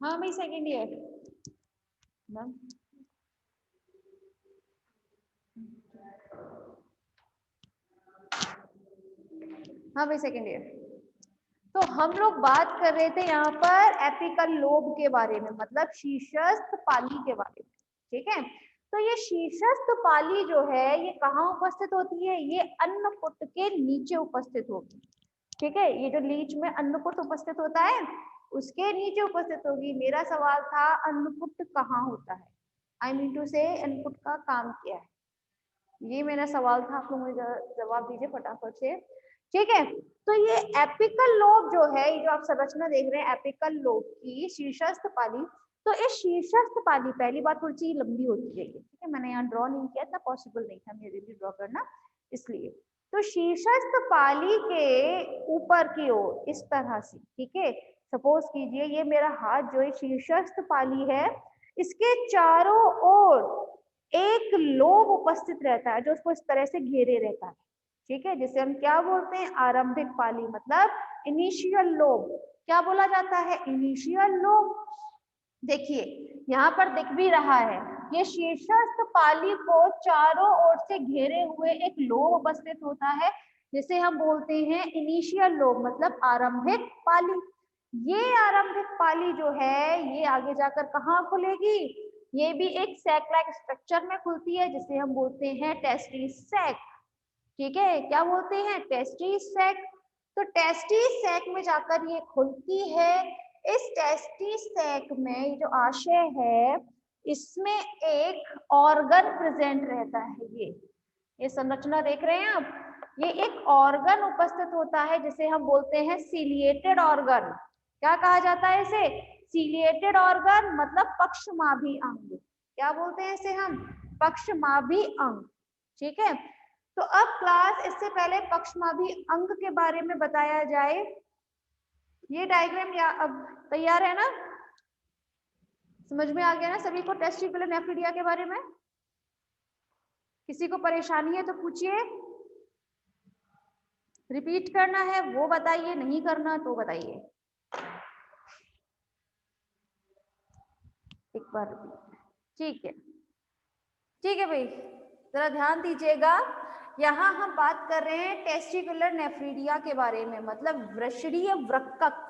हाँ भाई second year ma'am. हाँ भाई सेकेंड ईयर। तो हम लोग बात कर रहे थे यहाँ पर एपिकल लोब के बारे में, मतलब शीर्षस्थ पाली के बारे में। ठीक है, तो ये शीर्षस्थ पाली जो है ये कहाँ उपस्थित होती है? ये अन्नपुट के नीचे उपस्थित होगी। ठीक है, ये जो लीच में अन्नपुट उपस्थित होता है उसके नीचे उपस्थित होगी। मेरा सवाल था अन्नपुट कहाँ होता है, आई मीन टू से अन्नपुट का काम क्या है, ये मेरा सवाल था। आप लोग मुझे जवाब दीजिए फटाफट से। ठीक है, तो ये एपिकल लोब जो है, ये जो आप संरचना देख रहे हैं एपिकल लोब की शीर्षस्थ पाली, तो इस शीर्षस्थ पाली, पहली बात थोड़ी सी लंबी होती है ये। ठीक है, मैंने यहाँ ड्रॉ नहीं किया था, पॉसिबल नहीं था मेरे लिए ड्रॉ करना, इसलिए। तो शीर्षस्थ पाली के ऊपर की ओर इस तरह से, ठीक है, सपोज कीजिए ये मेरा हाथ जो है शीर्षस्थ पाली है, इसके चारों ओर एक लोब उपस्थित रहता है जो उसको इस तरह से घेरे रहता है। ठीक है, जिसे हम क्या बोलते हैं? आरंभिक पाली, मतलब इनिशियल लोब। क्या बोला जाता है? Initial lobe. देखिए यहाँ पर दिख भी रहा है, ये शीर्षस्थ पाली को चारों ओर से घेरे हुए एक लोब उपस्थित होता है जिसे हम बोलते हैं इनिशियल लोब, मतलब आरंभिक पाली। ये आरंभिक पाली जो है ये आगे जाकर कहाँ खुलेगी? ये भी एक सैक लाइक स्ट्रक्चर में खुलती है जिसे हम बोलते हैं टेस्टिस सैक। ठीक है, क्या बोलते हैं? Testis sac. तो टेस्टिस सैक में जाकर ये खुलती है। इस टेस्टिस सैक में ये जो आशय है इसमें एक ऑर्गन प्रेजेंट रहता है। ये संरचना देख रहे हैं आप, ये एक ऑर्गन उपस्थित होता है जिसे हम बोलते हैं सीलिएटेड ऑर्गन। क्या कहा जाता है इसे? सीलिएटेड ऑर्गन, मतलब पक्षमाभी अंग। क्या बोलते हैं इसे हम? पक्षमाभी अंग। ठीक है, तो अब क्लास इससे पहले पक्षमाभी अंग के बारे में बताया जाए। ये डायग्राम या अब तैयार है ना? समझ में आ गया ना सभी को टेस्टिकुलर नेफ्रिडिया के बारे में? किसी को परेशानी है तो पूछिए, रिपीट करना है वो बताइए, नहीं करना तो बताइए। एक बार ठीक है, ठीक है भाई, जरा ध्यान दीजिएगा। यहाँ हम बात कर रहे हैं टेस्टिकुलर नेफ्रिडिया के बारे में, मतलब वृषणीय वृक्कक।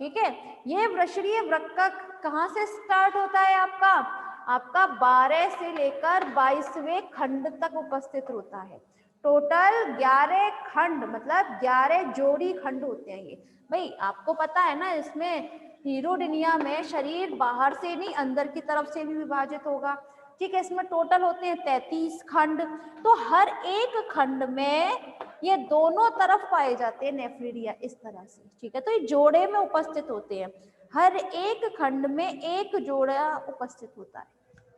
ठीक है, ये वृषणीय वृक्कक कहाँ से स्टार्ट होता है? आपका 12 से लेकर 22वें खंड तक उपस्थित होता है। टोटल 11 खंड, मतलब 11 जोड़ी खंड होते हैं ये। भाई आपको पता है ना, इसमें हीरोडिनिया में शरीर बाहर से नहीं अंदर की तरफ से भी विभाजित होगा। ठीक है, इसमें टोटल होते हैं 33 खंड। तो हर एक खंड में ये दोनों तरफ पाए जाते हैं नेफ्रिडिया, इस तरह से। ठीक है, तो ये जोड़े में उपस्थित होते हैं, हर एक खंड में एक जोड़ा उपस्थित होता है।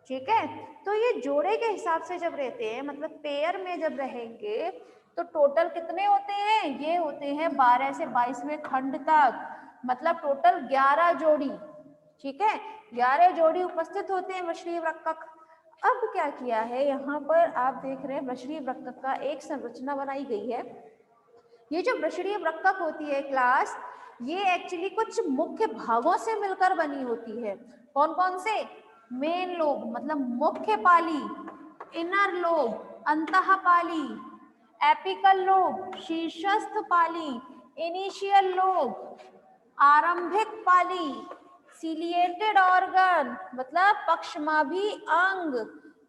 ठीक है, तो ये जोड़े के हिसाब से जब रहते हैं, मतलब पेयर में जब रहेंगे, तो टोटल कितने होते हैं? ये होते हैं 12 से 22वें खंड तक, मतलब टोटल 11 जोड़ी। ठीक है, 11 जोड़ी उपस्थित होते हैं वृषणीय वृक्कक। अब क्या किया है यहाँ पर आप देख रहे हैं, वृषणीय वृक्कक का एक संरचना बनाई गई है। ये जो वृषणीय वृक्कक होती है क्लास, ये एक्चुअली कुछ मुख्य भागों से मिलकर बनी होती है। कौन कौन से? मेन लोब, मतलब मुख्य पाली, इनर लोब, अंतः पाली, एपिकल लोब, शीर्षस्थ पाली, इनिशियल लोब, आरंभिक पाली, सीलिएटेड ऑर्गन, मतलब पक्षमाभी अंग,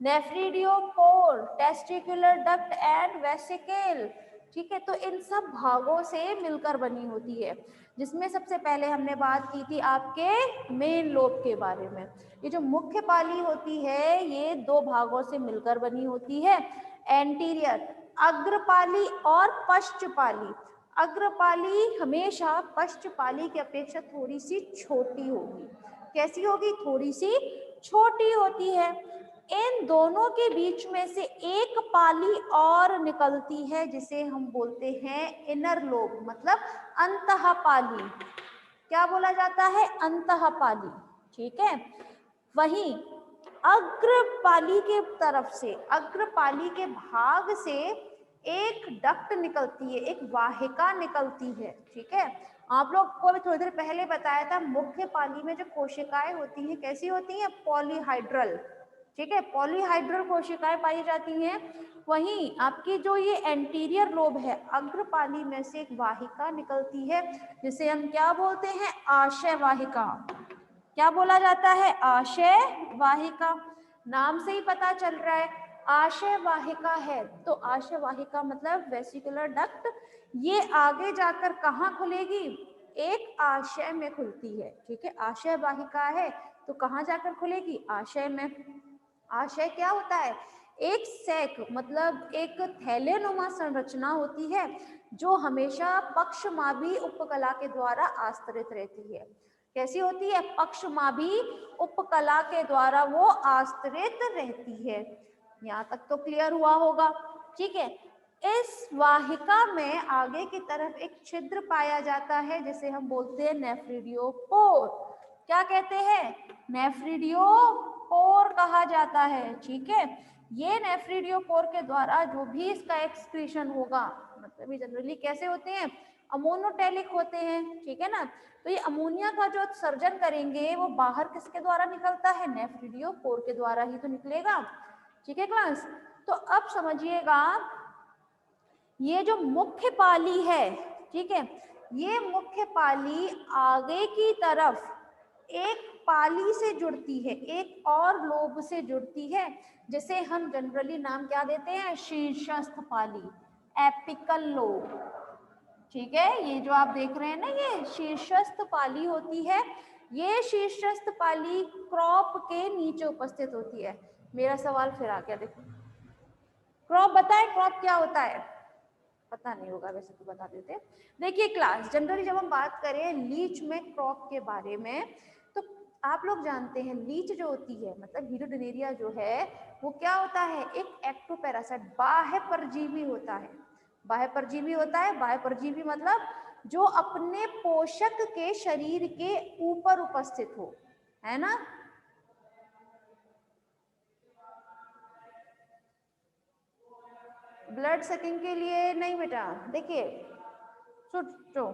नेफ्रिडियोकोर, टेस्टिकुलर डक्ट एंड वेसिकल। ठीक है, तो इन सब भागों से मिलकर बनी होती है, जिसमें सबसे पहले हमने बात की थी आपके मेन लोब के बारे में। ये जो मुख्य पाली होती है ये दो भागों से मिलकर बनी होती है, एंटीरियर अग्रपाली और पश्चपाली। अग्रपाली हमेशा पश्चपाली की अपेक्षा थोड़ी सी छोटी होगी। कैसी होगी? थोड़ी सी छोटी होती है। इन दोनों के बीच में से एक पाली और निकलती है जिसे हम बोलते हैं इनर लोब, मतलब अंतः पाली। क्या बोला जाता है? अंतः पाली। ठीक है, वहीं अग्रपाली के तरफ से, अग्रपाली के भाग से एक डक्ट निकलती है, एक वाहिका निकलती है, ठीक है। आप लोग को अभी थोड़ी देर पहले बताया था मुख्य पाली में जो कोशिकाएं होती हैं कैसी होती हैं, पॉलीहाइड्रल, ठीक है, पॉलीहाइड्रल कोशिकाएं पाई जाती हैं। वहीं आपकी जो ये एंटीरियर लोब है, अग्रपाली में से एक वाहिका निकलती है जिसे हम क्या बोलते हैं, आशय वाहिका। क्या बोला जाता है, आशय वाहिका। नाम से ही पता चल रहा है आशय वाहिका है, तो आशय वाहिका मतलब वेसिकुलर डक्ट। ये आगे जाकर कहाँ खुलेगी, एक आशय में खुलती है, ठीक है। आशय वाहिका है तो कहाँ जाकर खुलेगी, आशय में। आशय क्या होता है, एक सैक मतलब एक थैलेनुमा संरचना होती है जो हमेशा पक्षमाभी उपकला के द्वारा आस्तरित रहती है। कैसी होती है, पक्षमाभी उपकला के द्वारा वो आस्तरित रहती है। यहाँ तक तो क्लियर हुआ होगा, ठीक है। इस वाहिका में आगे की तरफ एक छिद्र पाया जाता है जिसे हम बोलते हैं नेफ्रिडियोपोर। क्या कहते हैं, नेफ्रिडियोपोर कहा जाता है, ठीक है। ये नेफ्रिडियोपोर के द्वारा जो भी इसका एक्सक्रीशन होगा, मतलब ये जनरली कैसे होते हैं, अमोनोटेलिक होते हैं, ठीक है ना। तो ये अमोनिया का जो उत्सर्जन करेंगे वो बाहर किसके द्वारा निकलता है, नेफ्रिडियोपोर के द्वारा ही तो निकलेगा, ठीक है क्लास। तो अब समझिएगा ये जो मुख्य पाली है, ठीक है, ये मुख्य पाली आगे की तरफ एक पाली से जुड़ती है, एक और लोब से जुड़ती है, जिसे हम जनरली नाम क्या देते हैं, शीर्षस्थ पाली, एपिकल लोब, ठीक है। ये जो आप देख रहे हैं ना, ये शीर्षस्थ पाली होती है। ये शीर्षस्थ पाली क्रॉप के नीचे उपस्थित होती है। मेरा सवाल फिर आ गया, देखो क्रॉप बताएं, क्रॉप क्या होता है, पता नहीं होगा वैसे तो बता देते। देखिए क्लास, जनरली जब हम बात करें लीच में क्रॉप के बारे में, तो आप लोग जानते हैं लीच जो होती है मतलब हीरोडिनेरिया जो है वो क्या होता है, एक एक्टोपैरासाइट, बाह्य परजीवी होता है। बाह्य परजीवी होता है, बाह्य परजीवी मतलब जो अपने पोषक के शरीर के ऊपर उपस्थित हो, है ना। ब्लड सकिंग के लिए नहीं बेटा, देखिए सुनो,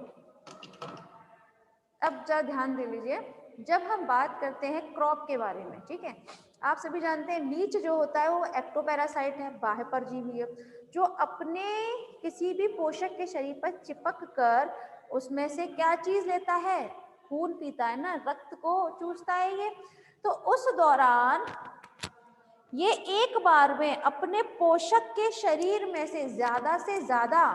अब जरा ध्यान दे लीजिए। जब हम बात करते हैं क्रॉप के बारे में, ठीक है, आप सभी जानते हैं लीच जो होता है वो एक्टोपैरासाइट है, बाह्य परजीवी है, जो अपने किसी भी पोषक के शरीर पर चिपक कर उसमें से क्या चीज लेता है, खून पीता है ना, रक्त को चूसता है ये। तो उस दौरान ये एक बार में अपने पोषक के शरीर में से ज्यादा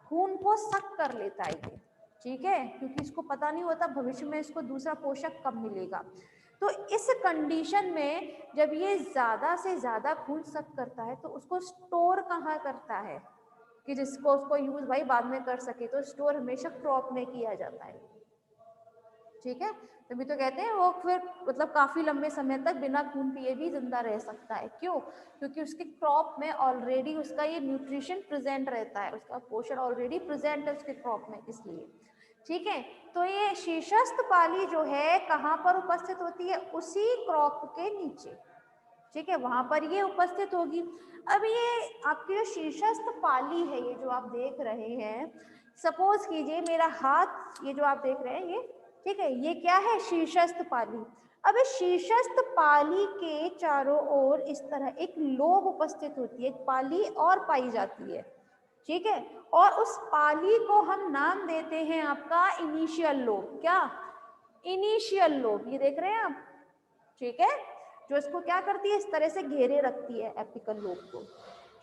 खून को सक कर लेता है ये, ठीक है, क्योंकि इसको पता नहीं होता भविष्य में इसको दूसरा पोषक कब मिलेगा। तो इस कंडीशन में जब ये ज्यादा से ज्यादा खून सक करता है तो उसको स्टोर कहाँ करता है कि जिसको उसको यूज भाई बाद में कर सके, तो स्टोर हमेशा क्रॉप में किया जाता है, ठीक है। तभी तो कहते हैं वो फिर मतलब काफी लंबे समय तक बिना खून पिए भी जिंदा रह सकता है, क्यों, क्योंकि उसके क्रॉप में ऑलरेडी उसका ये न्यूट्रिशन प्रेजेंट रहता है, उसका पोषण ऑलरेडी प्रेजेंट है उसके क्रॉप में, इसलिए, ठीक है। तो ये शीर्षस्थ पाली जो है कहाँ पर उपस्थित होती है, उसी क्रॉप के नीचे, ठीक है, वहां पर ये उपस्थित होगी। अब ये आपकी जो शीर्षस्थ पाली है, ये जो आप देख रहे हैं, सपोज कीजिए मेरा हाथ ये जो आप देख रहे हैं ये, ठीक है, ये क्या है, शीर्षस्थ पाली। अब इस शीर्षस्थ पाली के चारों ओर इस तरह एक लोब उपस्थित होती है, एक पाली और पाई जाती है, ठीक है, और उस पाली को हम नाम देते हैं आपका इनिशियल लोब। क्या, इनिशियल लोब, ये देख रहे हैं आप, ठीक है, जो इसको क्या करती है, इस तरह से घेरे रखती है एपिकल लोब को,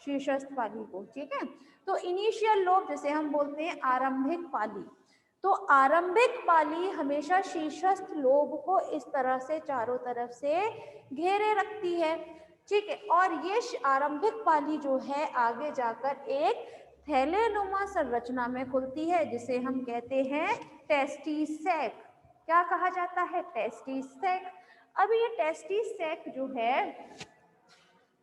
शीर्षस्थ पाली को, ठीक है। तो इनिशियल लोब जिसे हम बोलते हैं आरंभिक पाली, तो आरंभिक पाली हमेशा शीर्षस्थ लोब को इस तरह से चारों तरफ से घेरे रखती है, ठीक है। और ये आरंभिक पाली जो है आगे जाकर एक थैलेनुमा संरचना में खुलती है जिसे हम कहते हैं टेस्टी सैक। क्या कहा जाता है, टेस्टी सैक। अब ये टेस्टी सैक जो है,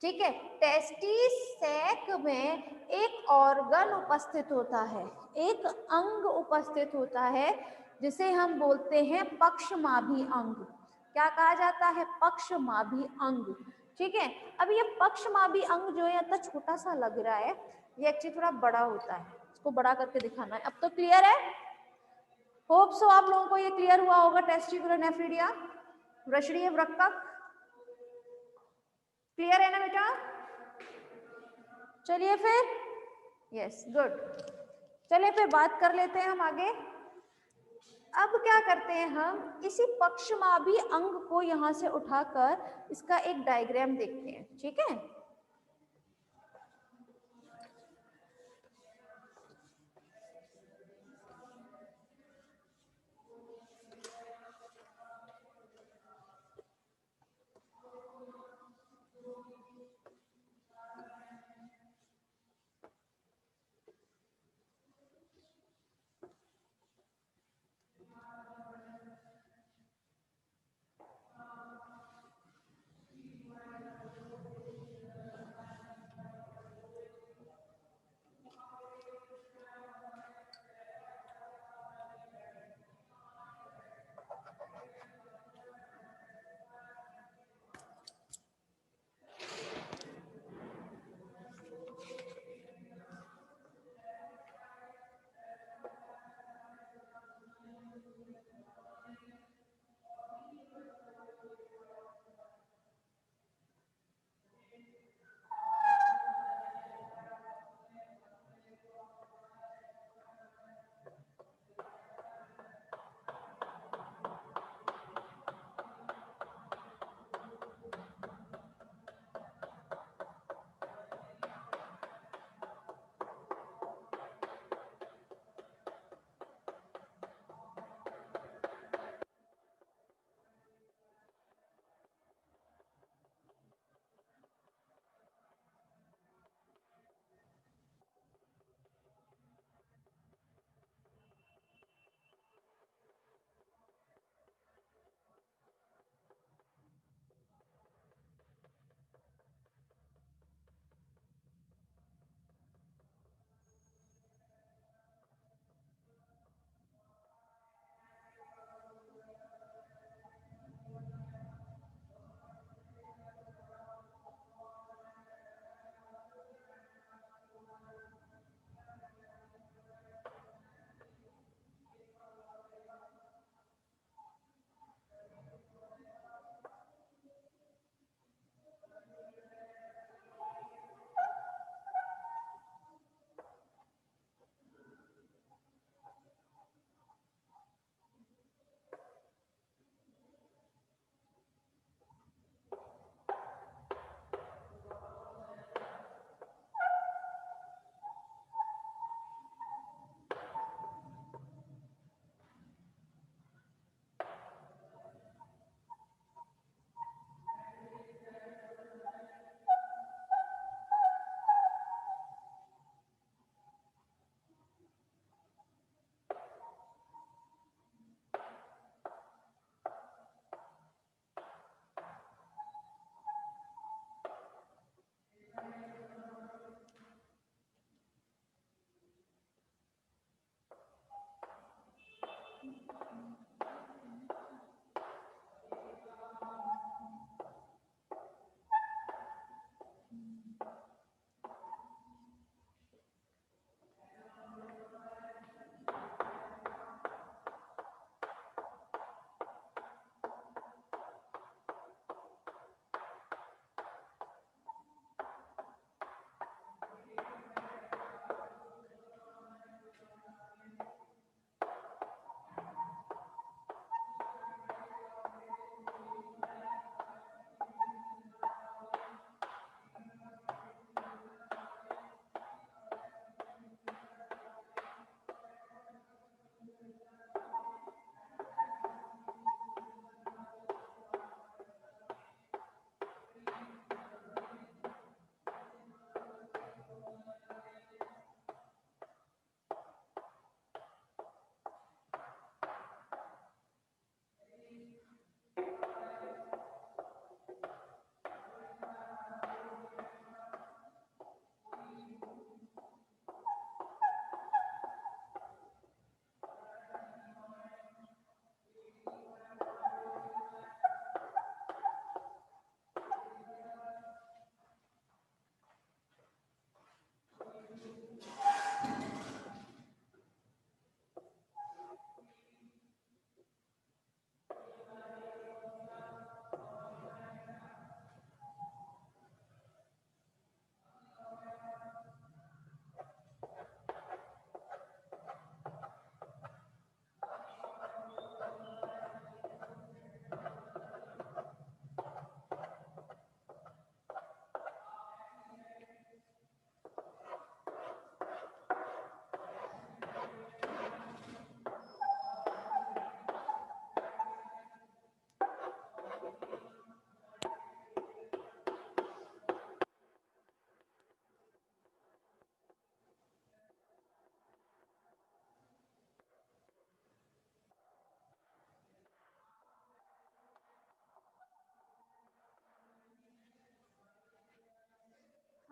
ठीक है, टेस्टी सैक में एक ऑर्गन उपस्थित होता है, एक अंग उपस्थित होता है जिसे हम बोलते हैं पक्षमाभी अंग। क्या कहा जाता है, पक्षमाभी अंग, ठीक है। अब ये पक्षमाभी अंग जो है इतना छोटा सा लग रहा है, ये एक्चुअली थोड़ा बड़ा होता है, इसको बड़ा करके दिखाना है। अब तो क्लियर है, होप सो आप लोगों को ये क्लियर हुआ होगा। टेस्टिकुलर नेफ्रिडिया, वृषणीय वृक्कक, क्लियर है ना बेटा? चलिए फिर, यस गुड, चलिए फिर बात कर लेते हैं हम आगे। अब क्या करते हैं हम, इसी पक्षमाभी अंग को यहां से उठाकर इसका एक डायग्राम देखते हैं, ठीक है?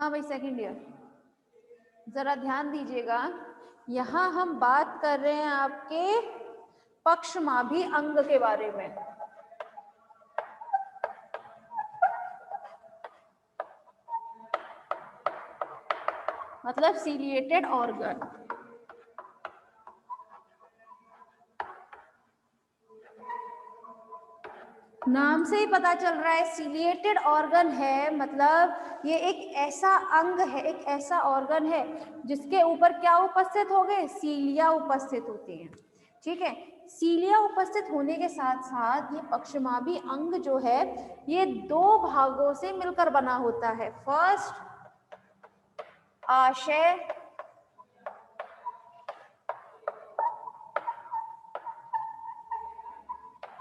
हाँ भाई सेकंड ईयर, जरा ध्यान दीजिएगा, यहाँ हम बात कर रहे हैं आपके पक्षमाभी अंग के बारे में। मतलब सीलिएटेड ऑर्गन। नाम से ही पता चल रहा है सीलिएटेड ऑर्गन है, मतलब ये एक ऐसा अंग है, एक ऐसा ऑर्गन है जिसके ऊपर क्या उपस्थित हो गए, सीलिया उपस्थित होती हैं। ठीक है, सीलिया उपस्थित होने के साथ साथ ये पक्षमाभी अंग जो है ये दो भागों से मिलकर बना होता है। फर्स्ट आशय,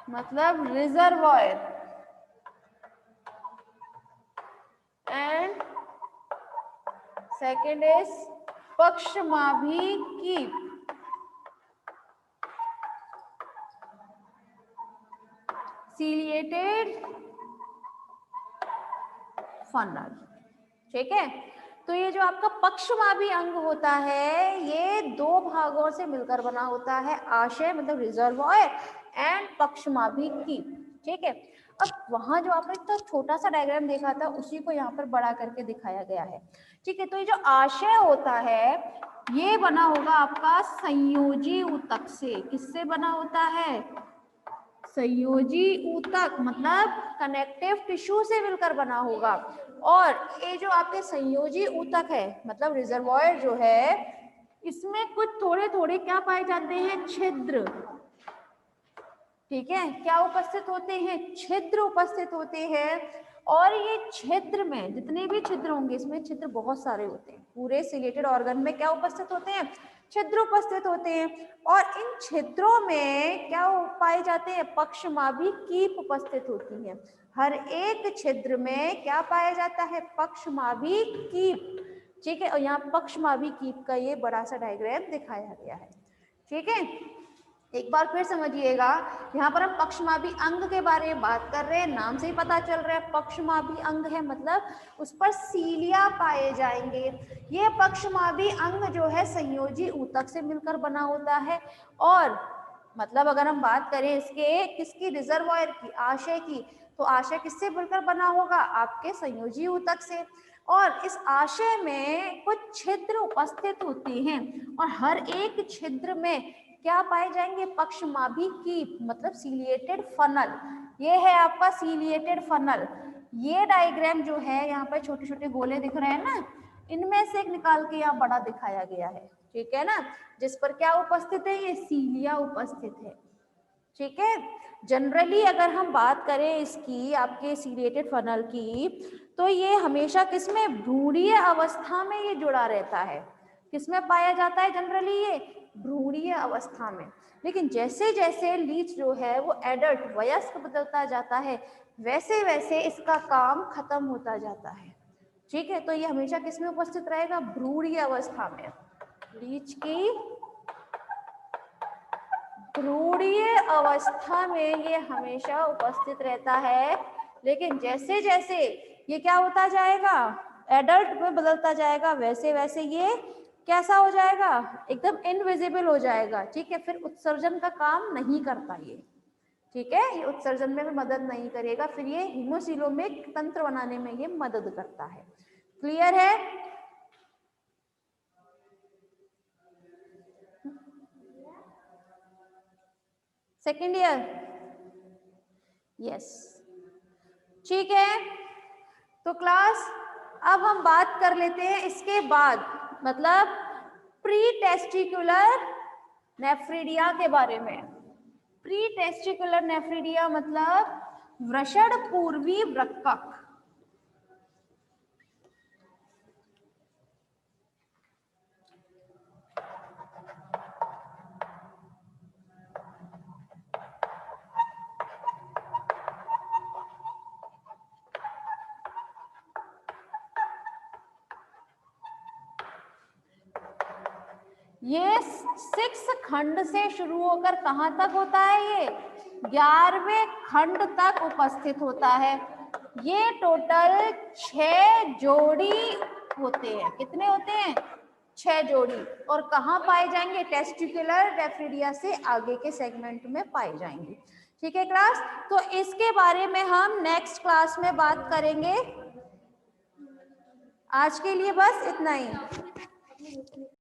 मतलब रिजर्वॉयर, एंड सेकेंड इज पक्षमाभी कीप। Ciliated funnel. ठीक है, तो ये जो आपका पक्षमाभी अंग होता है ये दो भागों से मिलकर बना होता है, आशय मतलब रिजर्वॉयर एंड पक्षमाभी कीप। ठीक है, अब वहां जो आपने तो छोटा सा डायग्राम देखा था उसी को यहाँ पर बड़ा करके दिखाया गया है। ठीक है, तो ये जो आशय होता है ये बना होगा आपका संयोजी ऊतक से। किससे बना होता है, संयोजी ऊतक, मतलब कनेक्टिव टिश्यू से मिलकर बना होगा। और ये जो आपके संयोजी ऊतक है मतलब रिजर्वॉयर जो है इसमें कुछ थोड़े थोड़े क्या पाए जाते हैं, छिद्र। ठीक है, क्या उपस्थित होते हैं, छिद्र उपस्थित होते हैं। और ये छिद्र में जितने भी छिद्र होंगे, इसमें छिद्र बहुत सारे होते हैं, पूरे सीलिएटेड ऑर्गन में क्या उपस्थित होते हैं, छिद्र उपस्थित होते हैं। और इन छिद्रों में क्या पाए जाते हैं, पक्षमाभी कीप उपस्थित होती है। हर एक छिद्र में क्या पाया जाता है, पक्षमाभी कीप। ठीक है, और यहाँ पक्षमाभी कीप का ये बड़ा सा डायग्राम दिखाया गया है। ठीक है, एक बार फिर समझिएगा, यहाँ पर हम पक्षमाभी अंग के बारे में बात कर रहे हैं, नाम से ही पता चल रहा है पक्षमाभी अंग है मतलब उस पर सीलिया पाए जाएंगे। ये पक्षमाभी अंग जो है संयोजी ऊतक से मिलकर बना होता है। और मतलब अगर हम बात करें इसके किसकी, रिजर्वॉयर की, आशय की, तो आशय किससे मिलकर बना होगा, आपके संयोजी ऊतक से। और इस आशय में कुछ छिद्र उपस्थित होते हैं और हर एक छिद्र में क्या पाए जाएंगे, पक्षमाभी कीप मतलब सीलिएटेड फनल। ये है आपका सीलिएटेड फनल। ये डायग्राम जो है यहाँ पर छोटे छोटे गोले दिख रहे हैं ना, इनमें से एक निकाल के यहाँ बड़ा दिखाया गया है। ठीक है ना, जिस पर क्या उपस्थित है, ये सीलिया उपस्थित है। ठीक है, जनरली अगर हम बात करें इसकी आपके सीलिएटेड फनल की, तो ये हमेशा किसमें, भ्रूणीय अवस्था में ये जुड़ा रहता है। किसमें पाया जाता है जनरली, ये भ्रूणीय अवस्था में। लेकिन जैसे जैसे लीच जो है वो एडल्ट वयस्क बदलता जाता है वैसे वैसे इसका काम खत्म होता जाता है। ठीक है, तो ये हमेशा किसमें उपस्थित रहेगा, भ्रूणीय अवस्था में। लीच की भ्रूणीय अवस्था में ये हमेशा उपस्थित रहता है। लेकिन जैसे जैसे ये क्या होता जाएगा, एडल्ट में बदलता जाएगा, वैसे वैसे ये कैसा हो जाएगा, एकदम इनविजिबल हो जाएगा। ठीक है, फिर उत्सर्जन का काम नहीं करता ये। ठीक है, ये उत्सर्जन में भी मदद नहीं करेगा, फिर ये हीमोसिलोमिक तंत्र बनाने में ये मदद करता है। क्लियर है, सेकेंड ईयर, यस। ठीक है, तो क्लास अब हम बात कर लेते हैं इसके बाद मतलब प्री टेस्टिकुलर नेफ्रिडिया के बारे में। प्री टेस्टिकुलर नेफ्रिडिया मतलब वृषण पूर्वी वृक्कक। ये 6 खंड से शुरू होकर कहां तक होता है, ये 11वें खंड तक उपस्थित होता है। ये टोटल 6 जोड़ी होते हैं। कितने होते हैं? 6 जोड़ी। और कहाँ पाए जाएंगे? टेस्टिकुलर नेफ्रिडिया से आगे के सेगमेंट में पाए जाएंगे। ठीक है क्लास, तो इसके बारे में हम नेक्स्ट क्लास में बात करेंगे। आज के लिए बस इतना ही।